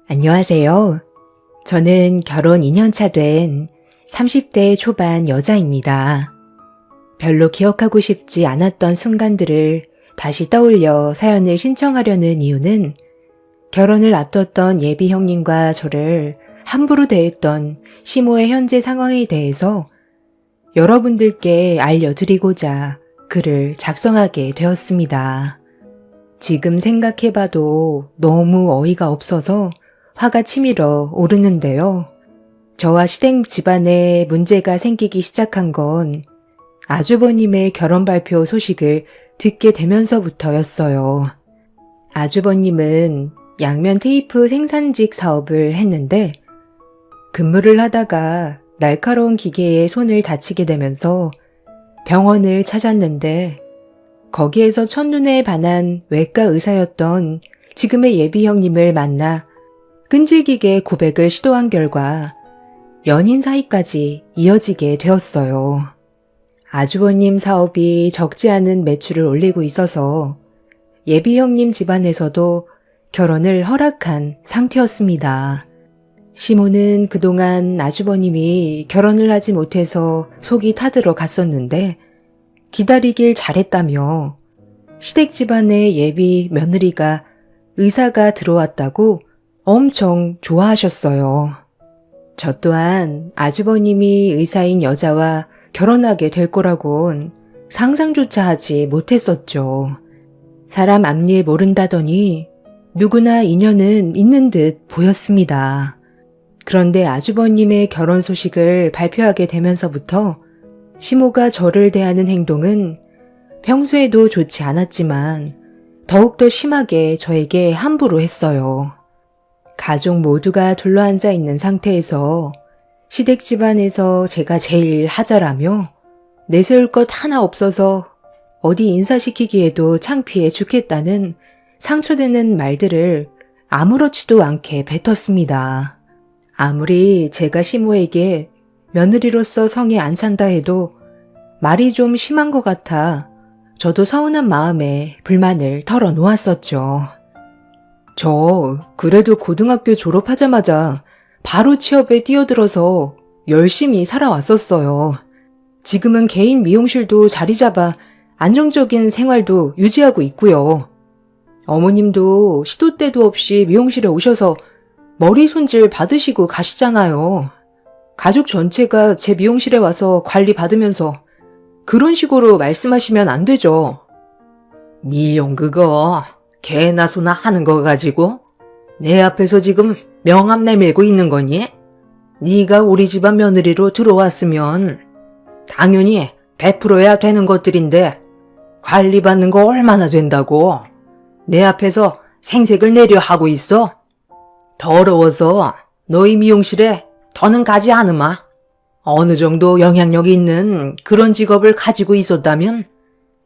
안녕하세요. 저는 결혼 2년차 된 30대 초반 여자입니다. 별로 기억하고 싶지 않았던 순간들을 다시 떠올려 사연을 신청하려는 이유는 결혼을 앞뒀던 예비 형님과 저를 함부로 대했던 시모의 현재 상황에 대해서 여러분들께 알려드리고자 글을 작성하게 되었습니다. 지금 생각해봐도 너무 어이가 없어서 화가 치밀어 오르는데요. 저와 시댁 집안에 문제가 생기기 시작한 건 아주버님의 결혼 발표 소식을 듣게 되면서부터였어요. 아주버님은 양면 테이프 생산직 사업을 했는데 근무를 하다가 날카로운 기계에 손을 다치게 되면서 병원을 찾았는데 거기에서 첫눈에 반한 외과 의사였던 지금의 예비 형님을 만나 끈질기게 고백을 시도한 결과 연인 사이까지 이어지게 되었어요. 아주버님 사업이 적지 않은 매출을 올리고 있어서 예비 형님 집안에서도 결혼을 허락한 상태였습니다. 시모는 그동안 아주버님이 결혼을 하지 못해서 속이 타들어 갔었는데 기다리길 잘했다며 시댁 집안의 예비 며느리가 의사가 들어왔다고 엄청 좋아하셨어요. 저 또한 아주버님이 의사인 여자와 결혼하게 될 거라곤 상상조차 하지 못했었죠. 사람 앞일 모른다더니 누구나 인연은 있는 듯 보였습니다. 그런데 아주버님의 결혼 소식을 발표하게 되면서부터 시모가 저를 대하는 행동은 평소에도 좋지 않았지만 더욱더 심하게 저에게 함부로 했어요. 가족 모두가 둘러앉아 있는 상태에서 시댁 집안에서 제가 제일 하자라며 내세울 것 하나 없어서 어디 인사시키기에도 창피해 죽겠다는 상처되는 말들을 아무렇지도 않게 뱉었습니다. 아무리 제가 시모에게 며느리로서 성에 안 찬다 해도 말이 좀 심한 것 같아 저도 서운한 마음에 불만을 털어놓았었죠. 저 그래도 고등학교 졸업하자마자 바로 취업에 뛰어들어서 열심히 살아왔었어요. 지금은 개인 미용실도 자리 잡아 안정적인 생활도 유지하고 있고요. 어머님도 시도 때도 없이 미용실에 오셔서 머리 손질 받으시고 가시잖아요. 가족 전체가 제 미용실에 와서 관리 받으면서 그런 식으로 말씀하시면 안 되죠. 미용 그거 개나 소나 하는 거 가지고 내 앞에서 지금 명함 내밀고 있는 거니? 네가 우리 집안 며느리로 들어왔으면 당연히 베풀어야 되는 것들인데 관리받는 거 얼마나 된다고 내 앞에서 생색을 내려 하고 있어? 더러워서 너희 미용실에 더는 가지 않으마. 어느 정도 영향력이 있는 그런 직업을 가지고 있었다면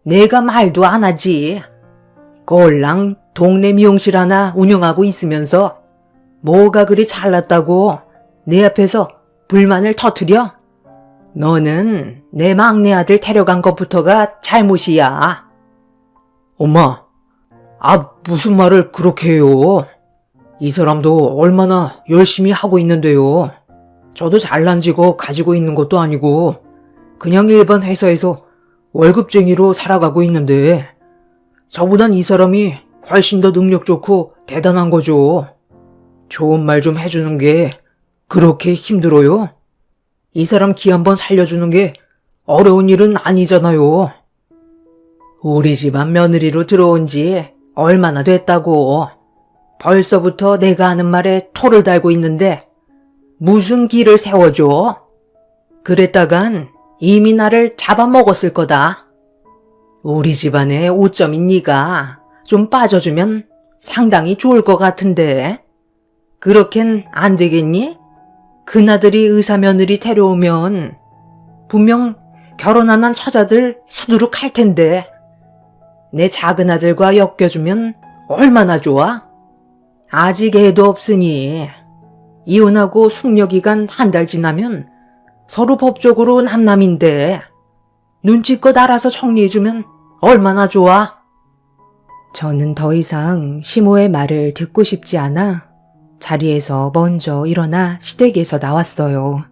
내가 말도 안 하지. 꼴랑 동네 미용실 하나 운영하고 있으면서 뭐가 그리 잘났다고 내 앞에서 불만을 터뜨려? 너는 내 막내 아들 데려간 것부터가 잘못이야. 엄마, 무슨 말을 그렇게 해요? 이 사람도 얼마나 열심히 하고 있는데요. 저도 잘난 직업 가지고 있는 것도 아니고 그냥 일반 회사에서 월급쟁이로 살아가고 있는데 저보단 이 사람이 훨씬 더 능력 좋고 대단한 거죠. 좋은 말 좀 해주는 게 그렇게 힘들어요? 이 사람 기 한번 살려주는 게 어려운 일은 아니잖아요. 우리 집안 며느리로 들어온 지 얼마나 됐다고. 벌써부터 내가 하는 말에 토를 달고 있는데 무슨 기를 세워줘? 그랬다간 이미 나를 잡아먹었을 거다. 우리 집안의 오점인 네가 좀 빠져주면 상당히 좋을 것 같은데 그렇겐 안 되겠니? 큰아들이 의사 며느리 데려오면 분명 결혼 안 한 처자들 수두룩 할 텐데 내 작은 아들과 엮여주면 얼마나 좋아? 아직 애도 없으니 이혼하고 숙려기간 한 달 지나면 서로 법적으로 남남인데 눈치껏 알아서 정리해주면 얼마나 좋아? 저는 더 이상 시모의 말을 듣고 싶지 않아 자리에서 먼저 일어나 시댁에서 나왔어요.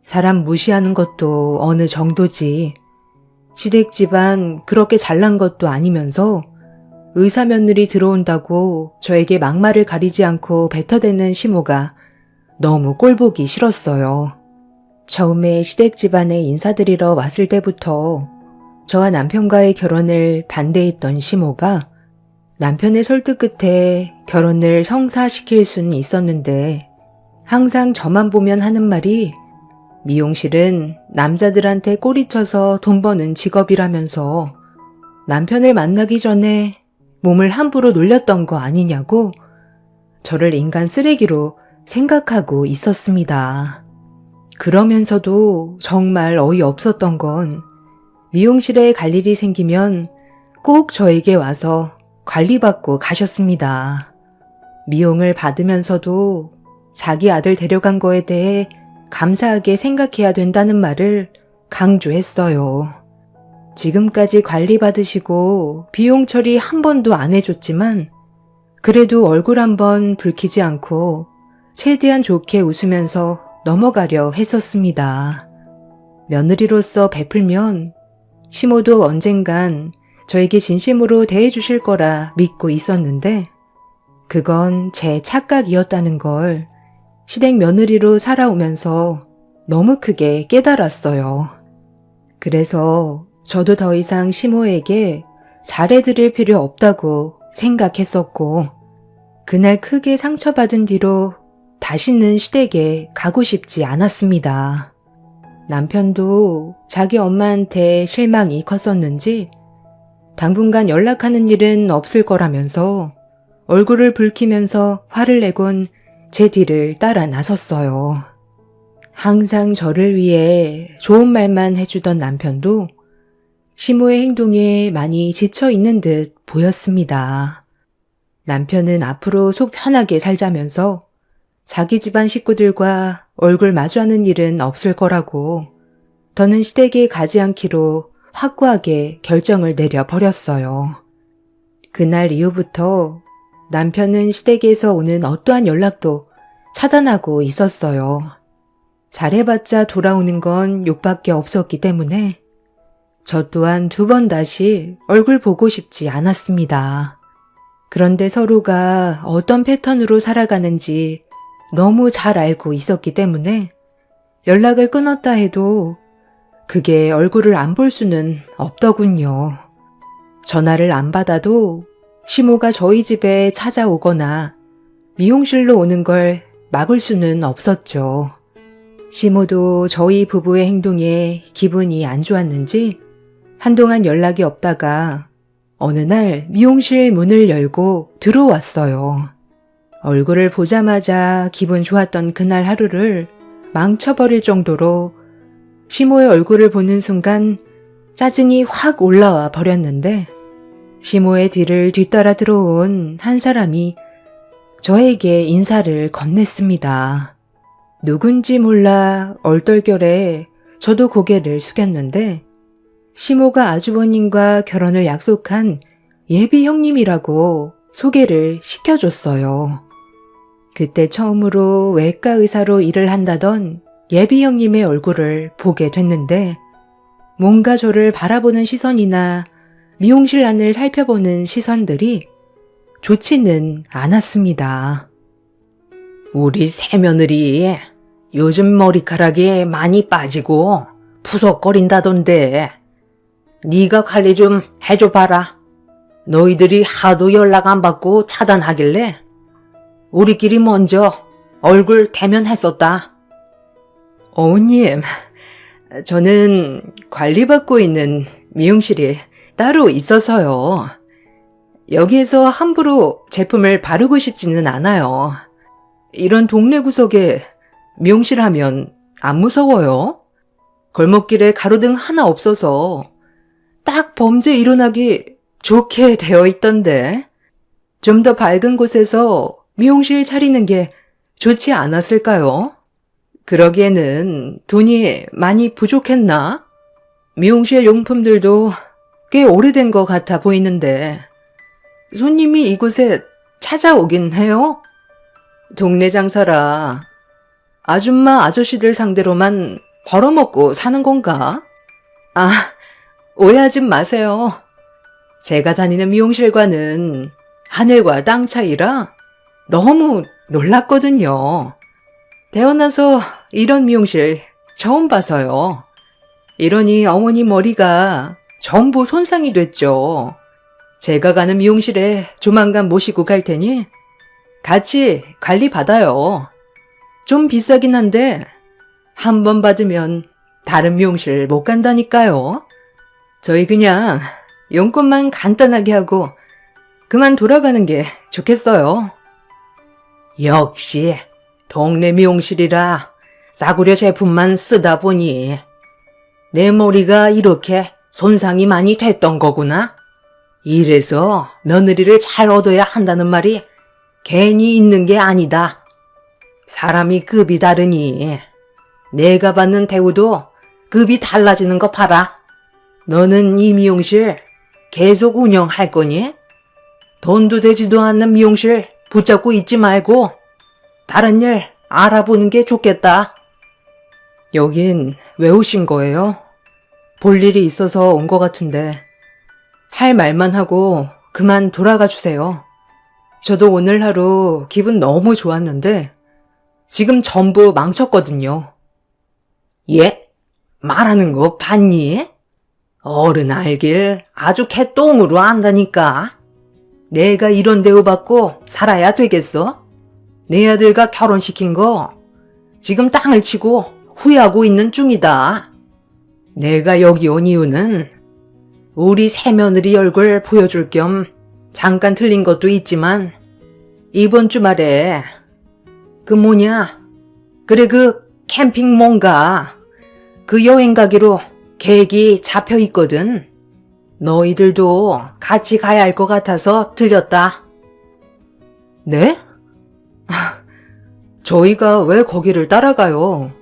사람 무시하는 것도 어느 정도지. 시댁 집안 그렇게 잘난 것도 아니면서 의사 며느리 들어온다고 저에게 막말을 가리지 않고 뱉어대는 시모가 너무 꼴보기 싫었어요. 처음에 시댁 집안에 인사드리러 왔을 때부터 저와 남편과의 결혼을 반대했던 시모가 남편의 설득 끝에 결혼을 성사시킬 수는 있었는데 항상 저만 보면 하는 말이 미용실은 남자들한테 꼬리쳐서 돈 버는 직업이라면서 남편을 만나기 전에 몸을 함부로 놀렸던 거 아니냐고 저를 인간 쓰레기로 생각하고 있었습니다. 그러면서도 정말 어이없었던 건 미용실에 갈 일이 생기면 꼭 저에게 와서 관리받고 가셨습니다. 미용을 받으면서도 자기 아들 데려간 거에 대해 감사하게 생각해야 된다는 말을 강조했어요. 지금까지 관리받으시고 비용 처리 한 번도 안 해줬지만 그래도 얼굴 한번 붉히지 않고 최대한 좋게 웃으면서 넘어가려 했었습니다. 며느리로서 베풀면 시모도 언젠간 저에게 진심으로 대해주실 거라 믿고 있었는데 그건 제 착각이었다는 걸 시댁 며느리로 살아오면서 너무 크게 깨달았어요. 그래서 저도 더 이상 시모에게 잘해드릴 필요 없다고 생각했었고 그날 크게 상처받은 뒤로 다시는 시댁에 가고 싶지 않았습니다. 남편도 자기 엄마한테 실망이 컸었는지 당분간 연락하는 일은 없을 거라면서 얼굴을 붉히면서 화를 내곤 제 뒤를 따라 나섰어요. 항상 저를 위해 좋은 말만 해주던 남편도 시모의 행동에 많이 지쳐있는 듯 보였습니다. 남편은 앞으로 속 편하게 살자면서 자기 집안 식구들과 얼굴 마주하는 일은 없을 거라고 더는 시댁에 가지 않기로 확고하게 결정을 내려버렸어요. 그날 이후부터 남편은 시댁에서 오는 어떠한 연락도 차단하고 있었어요. 잘해봤자 돌아오는 건 욕밖에 없었기 때문에 저 또한 2번 다시 얼굴 보고 싶지 않았습니다. 그런데 서로가 어떤 패턴으로 살아가는지 너무 잘 알고 있었기 때문에 연락을 끊었다 해도 그게 얼굴을 안 볼 수는 없더군요. 전화를 안 받아도 시모가 저희 집에 찾아오거나 미용실로 오는 걸 막을 수는 없었죠. 시모도 저희 부부의 행동에 기분이 안 좋았는지 한동안 연락이 없다가 어느 날 미용실 문을 열고 들어왔어요. 얼굴을 보자마자 기분 좋았던 그날 하루를 망쳐버릴 정도로 시모의 얼굴을 보는 순간 짜증이 확 올라와 버렸는데 시모의 뒤를 뒤따라 들어온 한 사람이 저에게 인사를 건넸습니다. 누군지 몰라 얼떨결에 저도 고개를 숙였는데 시모가 아주버님과 결혼을 약속한 예비 형님이라고 소개를 시켜줬어요. 그때 처음으로 외과 의사로 일을 한다던 예비 형님의 얼굴을 보게 됐는데 뭔가 저를 바라보는 시선이나 미용실 안을 살펴보는 시선들이 좋지는 않았습니다. 우리 새며느리 요즘 머리카락이 많이 빠지고 푸석거린다던데 네가 관리 좀 해줘봐라. 너희들이 하도 연락 안 받고 차단하길래 우리끼리 먼저 얼굴 대면했었다. 어머님, 저는 관리받고 있는 미용실이 따로 있어서요. 여기에서 함부로 제품을 바르고 싶지는 않아요. 이런 동네 구석에 미용실 하면 안 무서워요? 골목길에 가로등 하나 없어서 딱 범죄 일어나기 좋게 되어 있던데 좀 더 밝은 곳에서 미용실 차리는 게 좋지 않았을까요? 그러기에는 돈이 많이 부족했나? 미용실 용품들도 꽤 오래된 것 같아 보이는데 손님이 이곳에 찾아오긴 해요? 동네 장사라 아줌마 아저씨들 상대로만 벌어먹고 사는 건가? 아, 오해하지 마세요. 제가 다니는 미용실과는 하늘과 땅 차이라 너무 놀랐거든요. 태어나서 이런 미용실 처음 봐서요. 이러니 어머니 머리가 전부 손상이 됐죠. 제가 가는 미용실에 조만간 모시고 갈 테니 같이 관리 받아요. 좀 비싸긴 한데 한 번 받으면 다른 미용실 못 간다니까요. 저희 그냥 용건만 간단하게 하고 그만 돌아가는 게 좋겠어요. 역시 동네 미용실이라 싸구려 제품만 쓰다 보니 내 머리가 이렇게 손상이 많이 됐던 거구나. 이래서 며느리를 잘 얻어야 한다는 말이 괜히 있는 게 아니다. 사람이 급이 다르니 내가 받는 대우도 급이 달라지는 거 봐라. 너는 이 미용실 계속 운영할 거니? 돈도 되지도 않는 미용실 붙잡고 있지 말고 다른 일 알아보는 게 좋겠다. 여긴 왜 오신 거예요? 볼 일이 있어서 온 것 같은데 할 말만 하고 그만 돌아가 주세요. 저도 오늘 하루 기분 너무 좋았는데 지금 전부 망쳤거든요. 예? 말하는 거 봤니? 어른 알길 아주 개똥으로 안다니까. 내가 이런 대우받고 살아야 되겠어? 내 아들과 결혼시킨 거 지금 땅을 치고 후회하고 있는 중이다. 내가 여기 온 이유는 우리 새며느리 얼굴 보여줄 겸 잠깐 틀린 것도 있지만 이번 주말에 그 캠핑 뭔가 그 여행 가기로 계획이 잡혀 있거든. 너희들도 같이 가야 할 것 같아서 들렸다. 네? 저희가 왜 거기를 따라가요?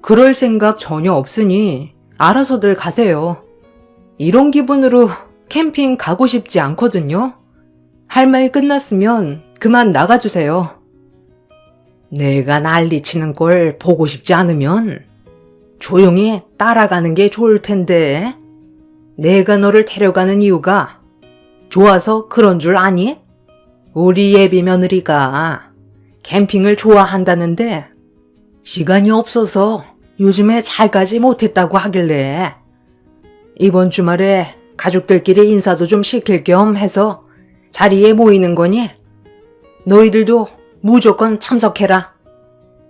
그럴 생각 전혀 없으니 알아서들 가세요. 이런 기분으로 캠핑 가고 싶지 않거든요. 할 말 끝났으면 그만 나가주세요. 내가 난리치는 걸 보고 싶지 않으면 조용히 따라가는 게 좋을 텐데. 내가 너를 데려가는 이유가 좋아서 그런 줄 아니? 우리 예비 며느리가 캠핑을 좋아한다는데 시간이 없어서 요즘에 잘 가지 못했다고 하길래 이번 주말에 가족들끼리 인사도 좀 시킬 겸 해서 자리에 모이는 거니 너희들도 무조건 참석해라.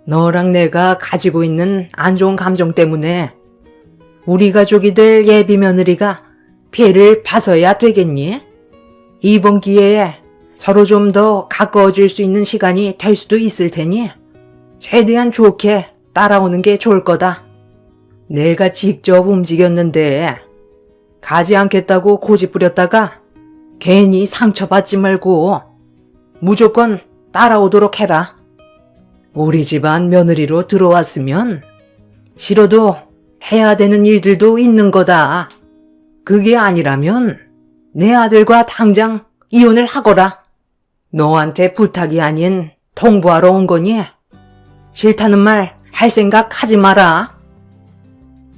너랑 내가 가지고 있는 안 좋은 감정 때문에 우리 가족이 될 예비 며느리가 피해를 봐서야 되겠니? 이번 기회에 서로 좀 더 가까워질 수 있는 시간이 될 수도 있을 테니 최대한 좋게 따라오는 게 좋을 거다. 내가 직접 움직였는데 가지 않겠다고 고집 부렸다가 괜히 상처받지 말고 무조건 따라오도록 해라. 우리 집안 며느리로 들어왔으면 싫어도 해야 되는 일들도 있는 거다. 그게 아니라면 내 아들과 당장 이혼을 하거라. 너한테 부탁이 아닌 통보하러 온 거니 싫다는 말 할 생각 하지 마라.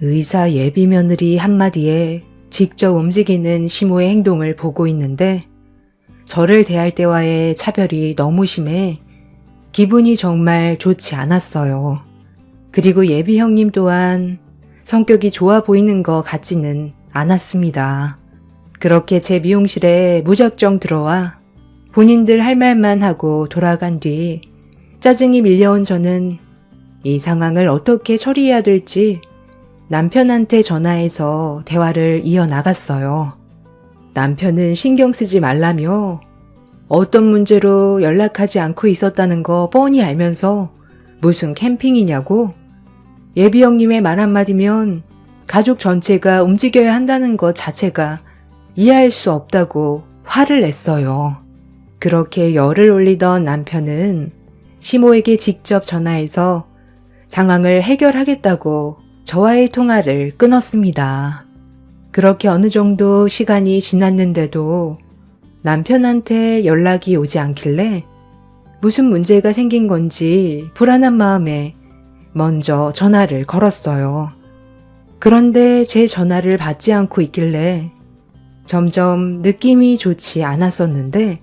의사 예비 며느리 한마디에 직접 움직이는 시모의 행동을 보고 있는데 저를 대할 때와의 차별이 너무 심해 기분이 정말 좋지 않았어요. 그리고 예비 형님 또한 성격이 좋아 보이는 것 같지는 않았습니다. 그렇게 제 미용실에 무작정 들어와 본인들 할 말만 하고 돌아간 뒤 짜증이 밀려온 저는 이 상황을 어떻게 처리해야 될지 남편한테 전화해서 대화를 이어나갔어요. 남편은 신경 쓰지 말라며 어떤 문제로 연락하지 않고 있었다는 거 뻔히 알면서 무슨 캠핑이냐고 예비 형님의 말 한마디면 가족 전체가 움직여야 한다는 것 자체가 이해할 수 없다고 화를 냈어요. 그렇게 열을 올리던 남편은 시모에게 직접 전화해서 상황을 해결하겠다고 저와의 통화를 끊었습니다. 그렇게 어느 정도 시간이 지났는데도 남편한테 연락이 오지 않길래 무슨 문제가 생긴 건지 불안한 마음에 먼저 전화를 걸었어요. 그런데 제 전화를 받지 않고 있길래 점점 느낌이 좋지 않았었는데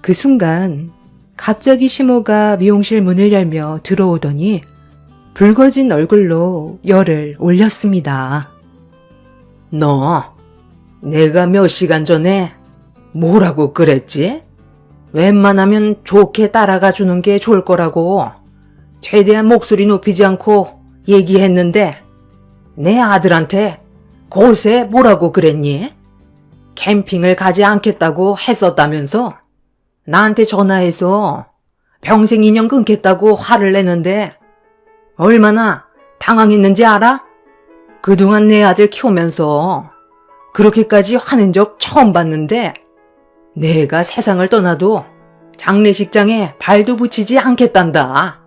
그 순간 갑자기 시모가 미용실 문을 열며 들어오더니 붉어진 얼굴로 열을 올렸습니다. 너, 내가 몇 시간 전에 뭐라고 그랬지? 웬만하면 좋게 따라가 주는 게 좋을 거라고 최대한 목소리 높이지 않고 얘기했는데 내 아들한테 곳에 뭐라고 그랬니? 캠핑을 가지 않겠다고 했었다면서 나한테 전화해서 평생 인연 끊겠다고 화를 내는데 얼마나 당황했는지 알아? 그동안 내 아들 키우면서 그렇게까지 화낸 적 처음 봤는데 내가 세상을 떠나도 장례식장에 발도 붙이지 않겠단다.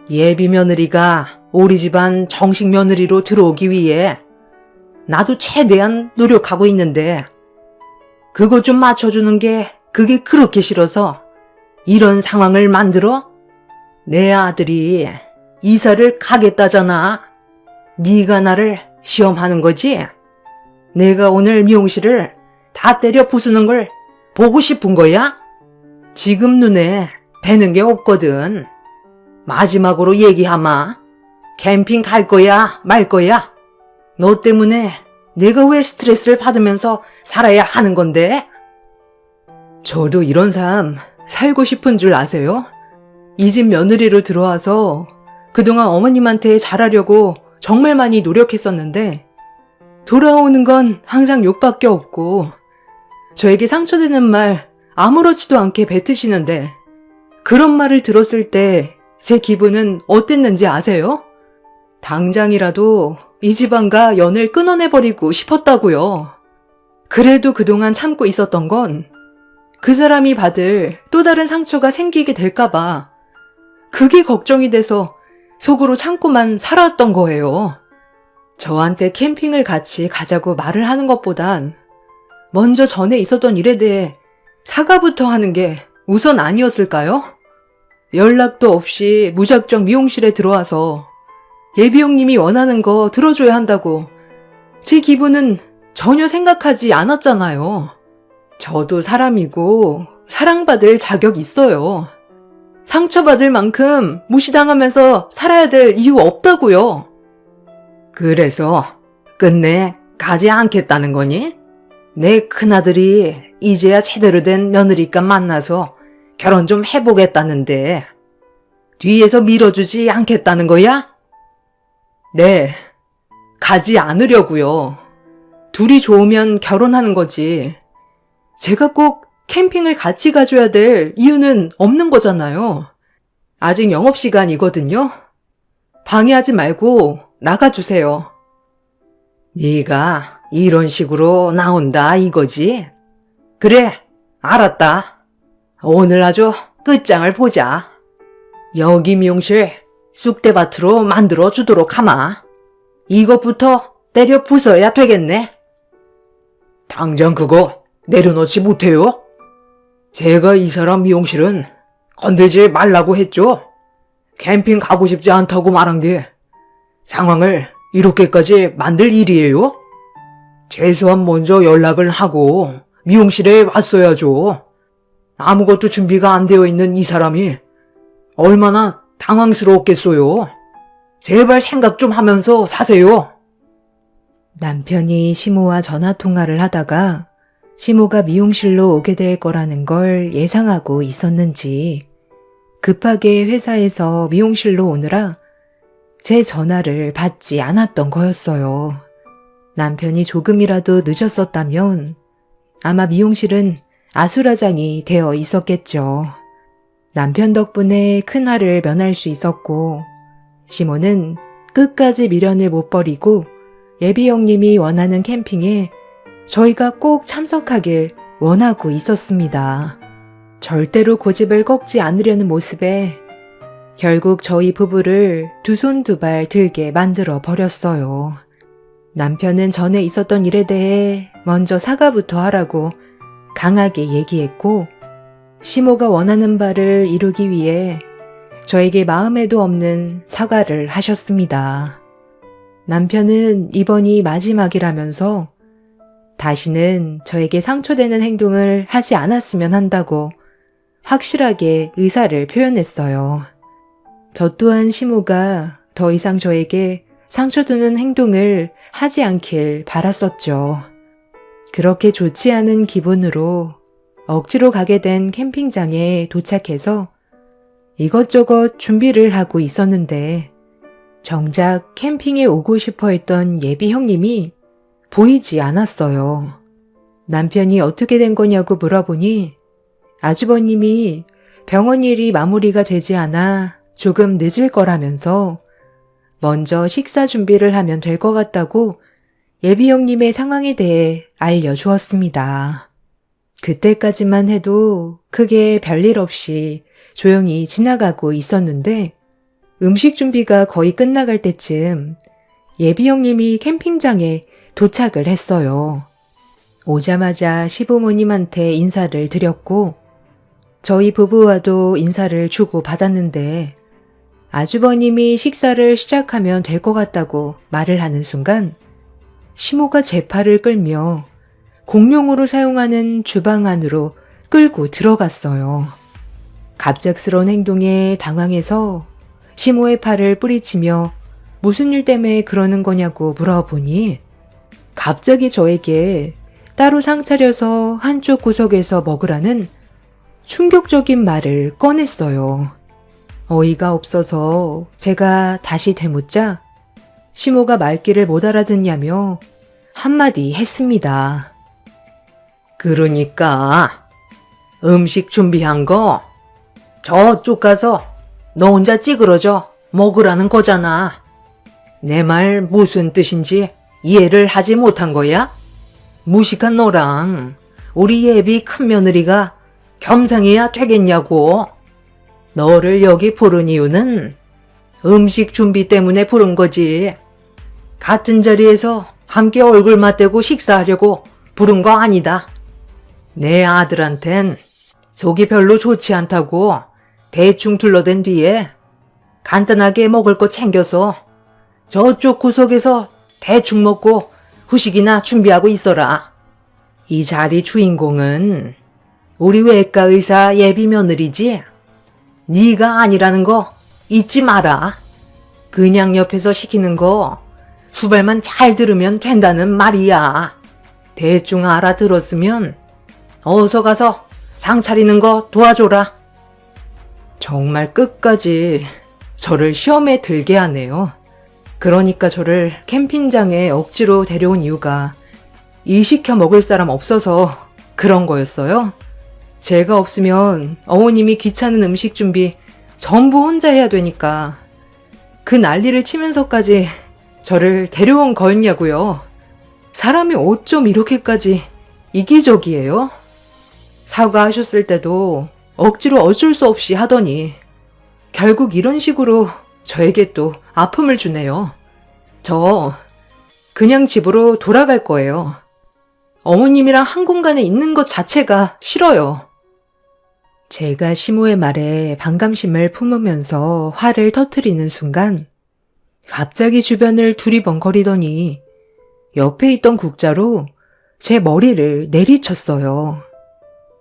예비 며느리가 우리 집안 정식 며느리로 들어오기 위해 나도 최대한 노력하고 있는데 그것 좀 맞춰주는 게 그게 그렇게 싫어서 이런 상황을 만들어? 내 아들이 이사를 가겠다잖아. 네가 나를 시험하는 거지? 내가 오늘 미용실을 다 때려 부수는 걸 보고 싶은 거야? 지금 눈에 뵈는 게 없거든. 마지막으로 얘기하마. 캠핑 갈 거야, 말 거야? 너 때문에 내가 왜 스트레스를 받으면서 살아야 하는 건데? 저도 이런 삶 살고 싶은 줄 아세요? 이 집 며느리로 들어와서 그동안 어머님한테 잘하려고 정말 많이 노력했었는데 돌아오는 건 항상 욕밖에 없고 저에게 상처되는 말 아무렇지도 않게 뱉으시는데 그런 말을 들었을 때 제 기분은 어땠는지 아세요? 당장이라도 이 집안과 연을 끊어내버리고 싶었다고요. 그래도 그동안 참고 있었던 건 그 사람이 받을 또 다른 상처가 생기게 될까봐 그게 걱정이 돼서 속으로 참고만 살아왔던 거예요. 저한테 캠핑을 같이 가자고 말을 하는 것보단 먼저 전에 있었던 일에 대해 사과부터 하는 게 우선 아니었을까요? 연락도 없이 무작정 미용실에 들어와서 예비 형님이 원하는 거 들어줘야 한다고 제 기분은 전혀 생각하지 않았잖아요. 저도 사람이고 사랑받을 자격 있어요. 상처받을 만큼 무시당하면서 살아야 될 이유 없다고요. 그래서 끝내 가지 않겠다는 거니? 내 큰아들이 이제야 제대로 된 며느리감 만나서 결혼 좀 해보겠다는데 뒤에서 밀어주지 않겠다는 거야? 네, 가지 않으려고요. 둘이 좋으면 결혼하는 거지. 제가 꼭 캠핑을 같이 가줘야 될 이유는 없는 거잖아요. 아직 영업시간이거든요. 방해하지 말고 나가주세요. 네가 이런 식으로 나온다 이거지? 그래, 알았다. 오늘 아주 끝장을 보자. 여기 미용실 쑥대밭으로 만들어주도록 하마. 이것부터 때려 부숴야 되겠네. 당장 그거 내려놓지 못해요? 제가 이 사람 미용실은 건들지 말라고 했죠. 캠핑 가고 싶지 않다고 말한 게 상황을 이렇게까지 만들 일이에요? 최소한 먼저 연락을 하고 미용실에 왔어야죠. 아무것도 준비가 안 되어 있는 이 사람이 얼마나 당황스러웠겠어요. 제발 생각 좀 하면서 사세요. 남편이 시모와 전화통화를 하다가 시모가 미용실로 오게 될 거라는 걸 예상하고 있었는지 급하게 회사에서 미용실로 오느라 제 전화를 받지 않았던 거였어요. 남편이 조금이라도 늦었었다면 아마 미용실은 아수라장이 되어 있었겠죠. 남편 덕분에 큰아를 면할 수 있었고 시모는 끝까지 미련을 못 버리고 예비 형님이 원하는 캠핑에 저희가 꼭 참석하길 원하고 있었습니다. 절대로 고집을 꺾지 않으려는 모습에 결국 저희 부부를 두 손 두 발 들게 만들어 버렸어요. 남편은 전에 있었던 일에 대해 먼저 사과부터 하라고 강하게 얘기했고 시모가 원하는 바를 이루기 위해 저에게 마음에도 없는 사과를 하셨습니다. 남편은 이번이 마지막이라면서 다시는 저에게 상처되는 행동을 하지 않았으면 한다고 확실하게 의사를 표현했어요. 저 또한 시모가 더 이상 저에게 상처 주는 행동을 하지 않길 바랐었죠. 그렇게 좋지 않은 기분으로 억지로 가게 된 캠핑장에 도착해서 이것저것 준비를 하고 있었는데 정작 캠핑에 오고 싶어 했던 예비 형님이 보이지 않았어요. 남편이 어떻게 된 거냐고 물어보니 아주버님이 병원 일이 마무리가 되지 않아 조금 늦을 거라면서 먼저 식사 준비를 하면 될 것 같다고 예비 형님의 상황에 대해 알려주었습니다. 그때까지만 해도 크게 별일 없이 조용히 지나가고 있었는데 음식 준비가 거의 끝나갈 때쯤 예비 형님이 캠핑장에 도착을 했어요. 오자마자 시부모님한테 인사를 드렸고 저희 부부와도 인사를 주고 받았는데 아주버님이 식사를 시작하면 될 것 같다고 말을 하는 순간 시모가 제 팔을 끌며 공용으로 사용하는 주방 안으로 끌고 들어갔어요. 갑작스러운 행동에 당황해서 시모의 팔을 뿌리치며 무슨 일 때문에 그러는 거냐고 물어보니 갑자기 저에게 따로 상 차려서 한쪽 구석에서 먹으라는 충격적인 말을 꺼냈어요. 어이가 없어서 제가 다시 되묻자 시모가 말귀를 못 알아듣냐며 한마디 했습니다. 그러니까 음식 준비한 거 저쪽 가서 너 혼자 찌그러져 먹으라는 거잖아. 내 말 무슨 뜻인지 이해를 하지 못한 거야? 무식한 너랑 우리 예비 큰며느리가 겸상해야 되겠냐고. 너를 여기 부른 이유는 음식 준비 때문에 부른 거지. 같은 자리에서 함께 얼굴 맞대고 식사하려고 부른 거 아니다. 내 아들한텐 속이 별로 좋지 않다고 대충 둘러댄 뒤에 간단하게 먹을 거 챙겨서 저쪽 구석에서 대충 먹고 후식이나 준비하고 있어라. 이 자리 주인공은 우리 외과 의사 예비 며느리지. 네가 아니라는 거 잊지 마라. 그냥 옆에서 시키는 거 수발만 잘 들으면 된다는 말이야. 대충 알아들었으면 어서 가서 상 차리는 거 도와줘라. 정말 끝까지 저를 시험에 들게 하네요. 그러니까 저를 캠핑장에 억지로 데려온 이유가 일 시켜 먹을 사람 없어서 그런 거였어요. 제가 없으면 어머님이 귀찮은 음식 준비 전부 혼자 해야 되니까 그 난리를 치면서까지 저를 데려온 거였냐고요. 사람이 어쩜 이렇게까지 이기적이에요? 사과하셨을 때도 억지로 어쩔 수 없이 하더니 결국 이런 식으로 저에게 또 아픔을 주네요. 저 그냥 집으로 돌아갈 거예요. 어머님이랑 한 공간에 있는 것 자체가 싫어요. 제가 시모의 말에 반감심을 품으면서 화를 터뜨리는 순간 갑자기 주변을 두리번거리더니 옆에 있던 국자로 제 머리를 내리쳤어요.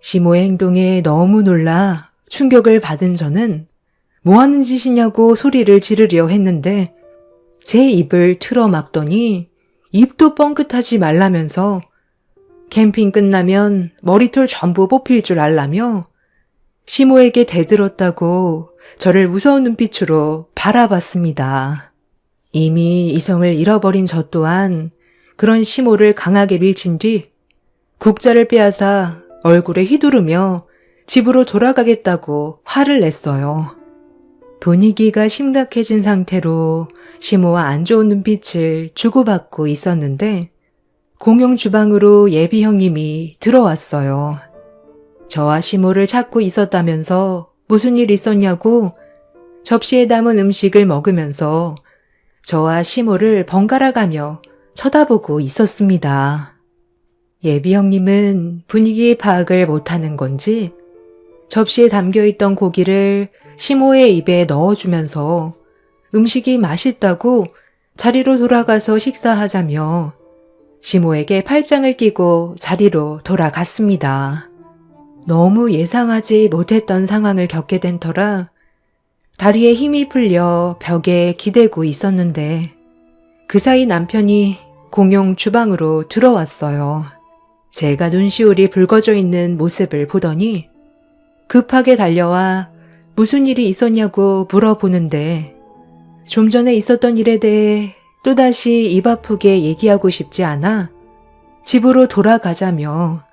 시모의 행동에 너무 놀라 충격을 받은 저는 뭐 하는 짓이냐고 소리를 지르려 했는데 제 입을 틀어막더니 입도 뻥끗하지 말라면서 캠핑 끝나면 머리털 전부 뽑힐 줄 알라며 시모에게 대들었다고 저를 무서운 눈빛으로 바라봤습니다. 이미 이성을 잃어버린 저 또한 그런 시모를 강하게 밀친 뒤 국자를 빼앗아 얼굴에 휘두르며 집으로 돌아가겠다고 화를 냈어요. 분위기가 심각해진 상태로 시모와 안 좋은 눈빛을 주고받고 있었는데 공용 주방으로 예비 형님이 들어왔어요. 저와 시모를 찾고 있었다면서 무슨 일 있었냐고 접시에 담은 음식을 먹으면서 저와 시모를 번갈아가며 쳐다보고 있었습니다. 예비 형님은 분위기 파악을 못하는 건지 접시에 담겨있던 고기를 시모의 입에 넣어주면서 음식이 맛있다고 자리로 돌아가서 식사하자며 시모에게 팔짱을 끼고 자리로 돌아갔습니다. 너무 예상하지 못했던 상황을 겪게 된 터라 다리에 힘이 풀려 벽에 기대고 있었는데 그 사이 남편이 공용 주방으로 들어왔어요. 제가 눈시울이 붉어져 있는 모습을 보더니 급하게 달려와 무슨 일이 있었냐고 물어보는데 좀 전에 있었던 일에 대해 또다시 입 아프게 얘기하고 싶지 않아 집으로 돌아가자며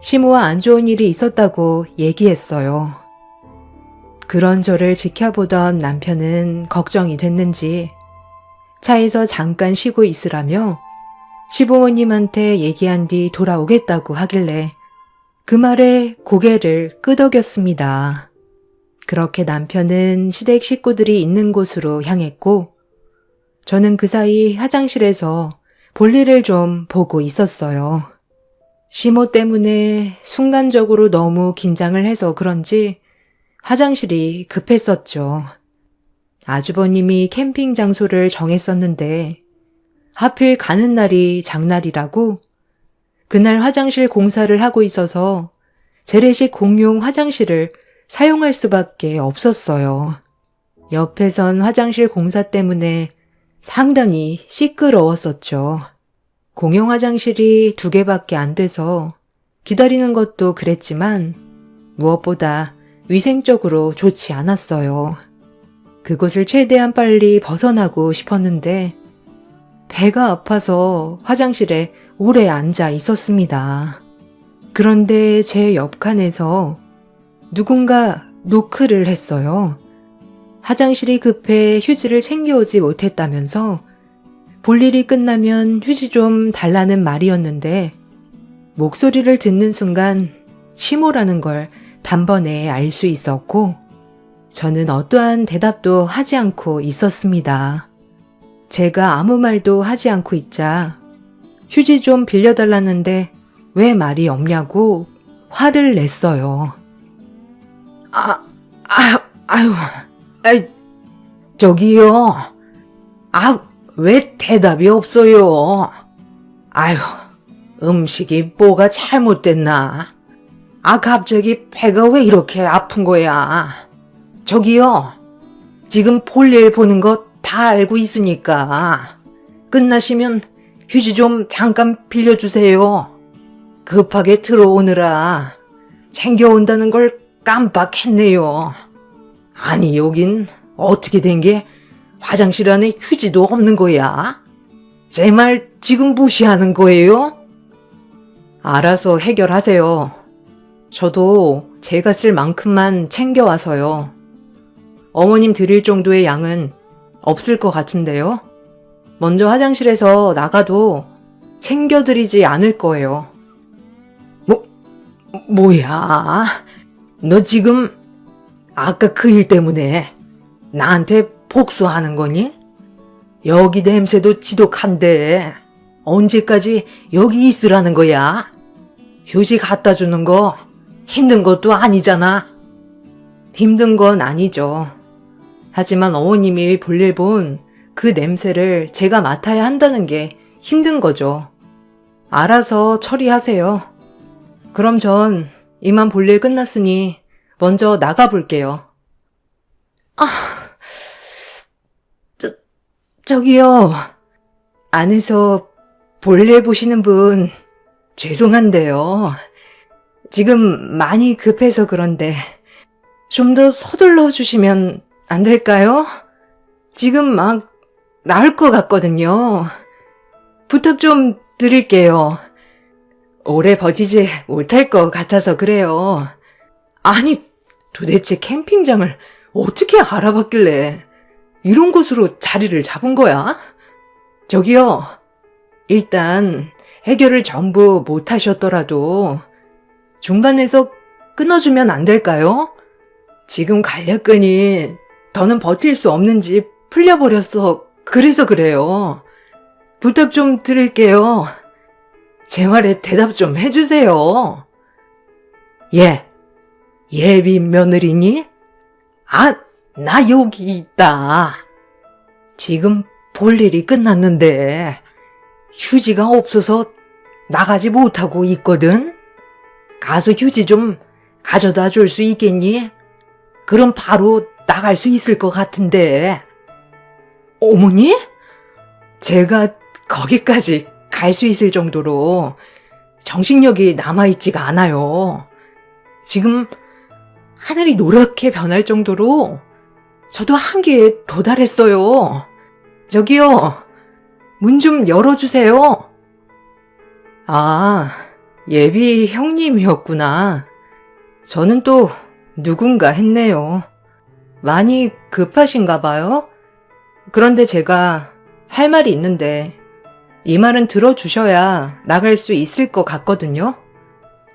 시모와 안 좋은 일이 있었다고 얘기했어요. 그런 저를 지켜보던 남편은 걱정이 됐는지 차에서 잠깐 쉬고 있으라며 시부모님한테 얘기한 뒤 돌아오겠다고 하길래 그 말에 고개를 끄덕였습니다. 그렇게 남편은 시댁 식구들이 있는 곳으로 향했고 저는 그 사이 화장실에서 볼일을 좀 보고 있었어요. 시모 때문에 순간적으로 너무 긴장을 해서 그런지 화장실이 급했었죠. 아주버님이 캠핑 장소를 정했었는데 하필 가는 날이 장날이라고 그날 화장실 공사를 하고 있어서 재래식 공용 화장실을 사용할 수밖에 없었어요. 옆에선 화장실 공사 때문에 상당히 시끄러웠었죠. 공용 화장실이 2개밖에 안 돼서 기다리는 것도 그랬지만 무엇보다 위생적으로 좋지 않았어요. 그곳을 최대한 빨리 벗어나고 싶었는데 배가 아파서 화장실에 오래 앉아 있었습니다. 그런데 제 옆칸에서 누군가 노크를 했어요. 화장실이 급해 휴지를 챙겨오지 못했다면서 볼일이 끝나면 휴지 좀 달라는 말이었는데 목소리를 듣는 순간 시모라는 걸 단번에 알 수 있었고 저는 어떠한 대답도 하지 않고 있었습니다. 제가 아무 말도 하지 않고 있자 휴지 좀 빌려달라는데 왜 말이 없냐고 화를 냈어요. 저기요. 왜 대답이 없어요? 음식이 뭐가 잘못됐나? 갑자기 배가 왜 이렇게 아픈 거야? 저기요. 지금 볼일 보는 거 다 알고 있으니까 끝나시면 휴지 좀 잠깐 빌려주세요. 급하게 들어오느라 챙겨온다는 걸 깜빡했네요. 아니 여긴 어떻게 된 게 화장실 안에 휴지도 없는 거야? 제 말 지금 무시하는 거예요? 알아서 해결하세요. 저도 제가 쓸 만큼만 챙겨와서요. 어머님 드릴 정도의 양은 없을 것 같은데요. 먼저 화장실에서 나가도 챙겨드리지 않을 거예요. 뭐야? 너 지금 아까 그 일 때문에 나한테 복수하는 거니? 여기 냄새도 지독한데 언제까지 여기 있으라는 거야? 휴지 갖다 주는 거 힘든 것도 아니잖아. 힘든 건 아니죠. 하지만 어머님이 볼일 본 그 냄새를 제가 맡아야 한다는 게 힘든 거죠. 알아서 처리하세요. 그럼 전 이만 볼일 끝났으니 먼저 나가볼게요. 저기요. 안에서 볼일 보시는 분 죄송한데요. 지금 많이 급해서 그런데 좀 더 서둘러 주시면 안 될까요? 지금 막 나을 것 같거든요. 부탁 좀 드릴게요. 오래 버티지 못할 것 같아서 그래요. 아니, 도대체 캠핑장을 어떻게 알아봤길래 이런 곳으로 자리를 잡은 거야? 저기요, 일단 해결을 전부 못 하셨더라도 중간에서 끊어주면 안 될까요? 지금 간략근이 더는 버틸 수 없는지 풀려버렸어. 그래서 그래요. 부탁 좀 드릴게요. 제 말에 대답 좀 해주세요. 예, 예비 며느리니? 아, 나 여기 있다. 지금 볼 일이 끝났는데 휴지가 없어서 나가지 못하고 있거든. 가서 휴지 좀 가져다 줄 수 있겠니? 그럼 바로 나갈 수 있을 것 같은데. 어머니? 제가 거기까지 갈 수 있을 정도로 정신력이 남아있지가 않아요. 지금 하늘이 노랗게 변할 정도로 저도 한계에 도달했어요. 저기요, 문 좀 열어주세요. 아, 예비 형님이었구나. 저는 또 누군가 했네요. 많이 급하신가 봐요? 그런데 제가 할 말이 있는데 이 말은 들어주셔야 나갈 수 있을 것 같거든요.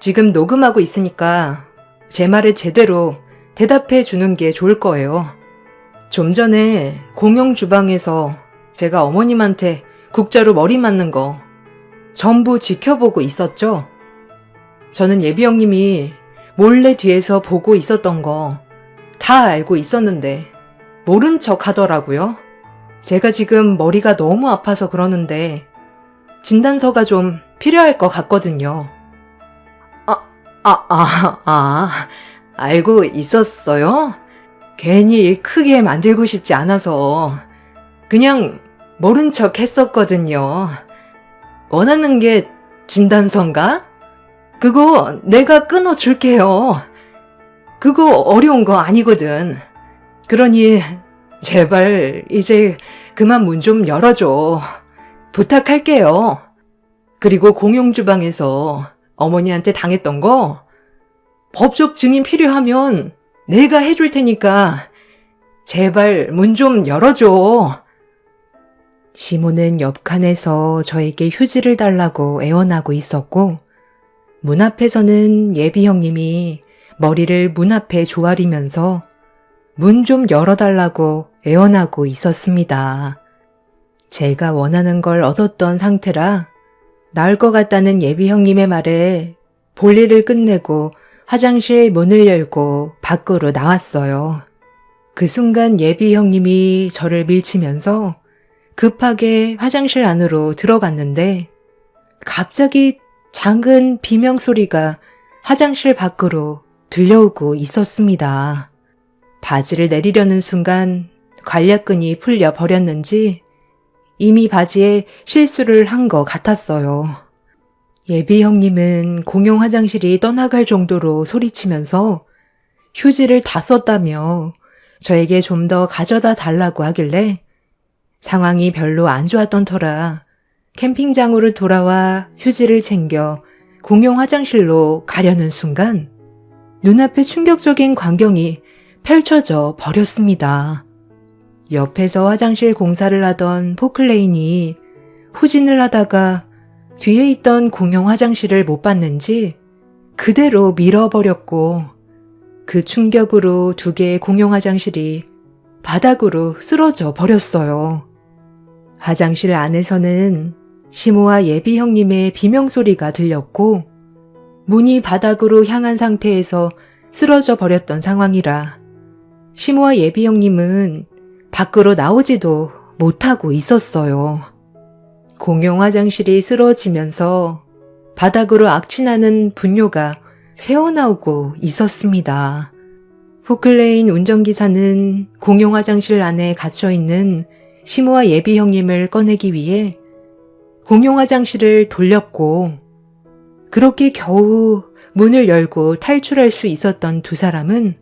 지금 녹음하고 있으니까 제 말을 제대로 대답해 주는 게 좋을 거예요. 좀 전에 공용 주방에서 제가 어머님한테 국자로 머리 맞는 거 전부 지켜보고 있었죠. 저는 예비 형님이 몰래 뒤에서 보고 있었던 거 다 알고 있었는데 모른 척 하더라고요. 제가 지금 머리가 너무 아파서 그러는데 진단서가 좀 필요할 것 같거든요. 알고 있었어요? 괜히 일 크게 만들고 싶지 않아서 그냥 모른 척 했었거든요. 원하는 게 진단서인가? 그거 내가 끊어줄게요. 그거 어려운 거 아니거든. 그러니 제발 이제 그만 문 좀 열어줘. 부탁할게요. 그리고 공용 주방에서 어머니한테 당했던 거 법적 증인 필요하면 내가 해줄 테니까 제발 문 좀 열어줘. 시모는 옆칸에서 저에게 휴지를 달라고 애원하고 있었고 문 앞에서는 예비 형님이 머리를 문 앞에 조아리면서 문 좀 열어달라고 애원하고 있었습니다. 제가 원하는 걸 얻었던 상태라 나을 것 같다는 예비 형님의 말에 볼일을 끝내고 화장실 문을 열고 밖으로 나왔어요. 그 순간 예비 형님이 저를 밀치면서 급하게 화장실 안으로 들어갔는데 갑자기 작은 비명 소리가 화장실 밖으로 들려오고 있었습니다. 바지를 내리려는 순간 관략근이 풀려 버렸는지 이미 바지에 실수를 한 것 같았어요. 예비 형님은 공용 화장실이 떠나갈 정도로 소리치면서 휴지를 다 썼다며 저에게 좀 더 가져다 달라고 하길래 상황이 별로 안 좋았던 터라 캠핑장으로 돌아와 휴지를 챙겨 공용 화장실로 가려는 순간 눈앞에 충격적인 광경이 펼쳐져 버렸습니다. 옆에서 화장실 공사를 하던 포클레인이 후진을 하다가 뒤에 있던 공용 화장실을 못 봤는지 그대로 밀어버렸고 그 충격으로 두 개의 공용 화장실이 바닥으로 쓰러져 버렸어요. 화장실 안에서는 시모와 예비 형님의 비명소리가 들렸고 문이 바닥으로 향한 상태에서 쓰러져 버렸던 상황이라 시모와 예비 형님은 밖으로 나오지도 못하고 있었어요. 공용 화장실이 쓰러지면서 바닥으로 악취나는 분뇨가 새어나오고 있었습니다. 포클레인 운전기사는 공용 화장실 안에 갇혀있는 시모와 예비 형님을 꺼내기 위해 공용 화장실을 돌렸고 그렇게 겨우 문을 열고 탈출할 수 있었던 두 사람은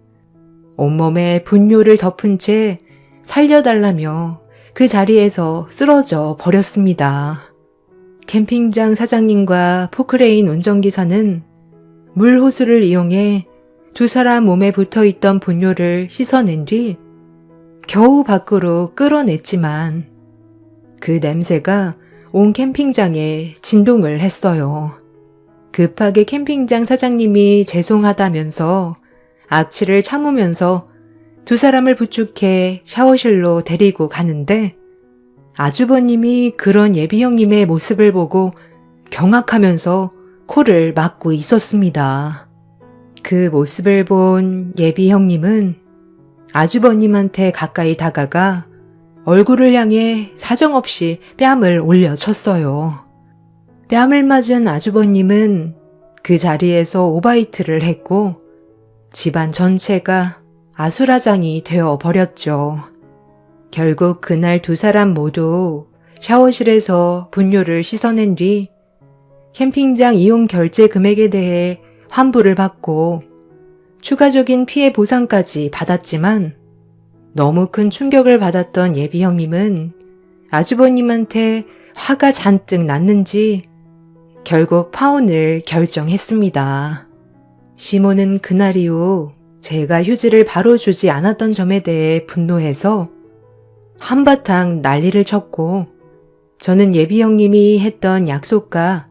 온몸에 분뇨를 덮은 채 살려달라며 그 자리에서 쓰러져 버렸습니다. 캠핑장 사장님과 포크레인 운전기사는 물호수를 이용해 두 사람 몸에 붙어있던 분뇨를 씻어낸 뒤 겨우 밖으로 끌어냈지만 그 냄새가 온 캠핑장에 진동을 했어요. 급하게 캠핑장 사장님이 죄송하다면서 악취를 참으면서 두 사람을 부축해 샤워실로 데리고 가는데 아주버님이 그런 예비 형님의 모습을 보고 경악하면서 코를 막고 있었습니다. 그 모습을 본 예비 형님은 아주버님한테 가까이 다가가 얼굴을 향해 사정없이 뺨을 올려쳤어요. 뺨을 맞은 아주버님은 그 자리에서 오바이트를 했고 집안 전체가 아수라장이 되어 버렸죠. 결국 그날 두 사람 모두 샤워실에서 분뇨를 씻어낸 뒤 캠핑장 이용 결제 금액에 대해 환불을 받고 추가적인 피해 보상까지 받았지만 너무 큰 충격을 받았던 예비 형님은 아주버님한테 화가 잔뜩 났는지 결국 파혼을 결정했습니다. 시모는 그날 이후 제가 휴지를 바로 주지 않았던 점에 대해 분노해서 한바탕 난리를 쳤고 저는 예비 형님이 했던 약속과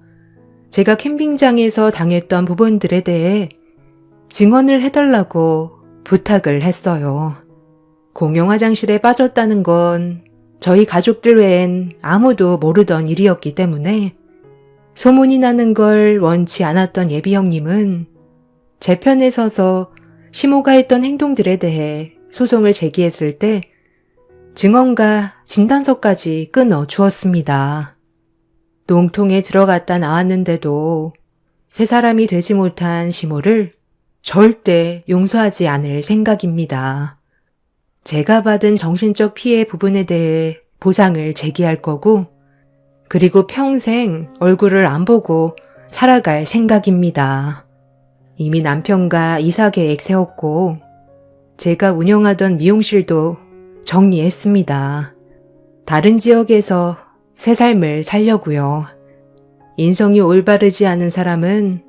제가 캠핑장에서 당했던 부분들에 대해 증언을 해달라고 부탁을 했어요. 공용 화장실에 빠졌다는 건 저희 가족들 외엔 아무도 모르던 일이었기 때문에 소문이 나는 걸 원치 않았던 예비 형님은 제 편에 서서 시모가 했던 행동들에 대해 소송을 제기했을 때 증언과 진단서까지 끊어 주었습니다. 농통에 들어갔다 나왔는데도 새 사람이 되지 못한 시모를 절대 용서하지 않을 생각입니다. 제가 받은 정신적 피해 부분에 대해 보상을 제기할 거고 그리고 평생 얼굴을 안 보고 살아갈 생각입니다. 이미 남편과 이사 계획 세웠고 제가 운영하던 미용실도 정리했습니다. 다른 지역에서 새 삶을 살려고요. 인성이 올바르지 않은 사람은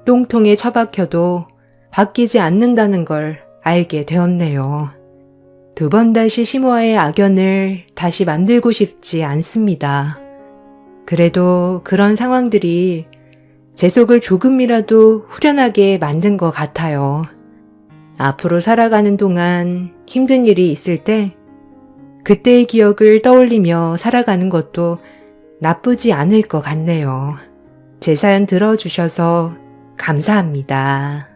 똥통에 처박혀도 바뀌지 않는다는 걸 알게 되었네요. 두 번 다시 시모와의 악연을 다시 만들고 싶지 않습니다. 그래도 그런 상황들이 제 속을 조금이라도 후련하게 만든 것 같아요. 앞으로 살아가는 동안 힘든 일이 있을 때 그때의 기억을 떠올리며 살아가는 것도 나쁘지 않을 것 같네요. 제 사연 들어주셔서 감사합니다.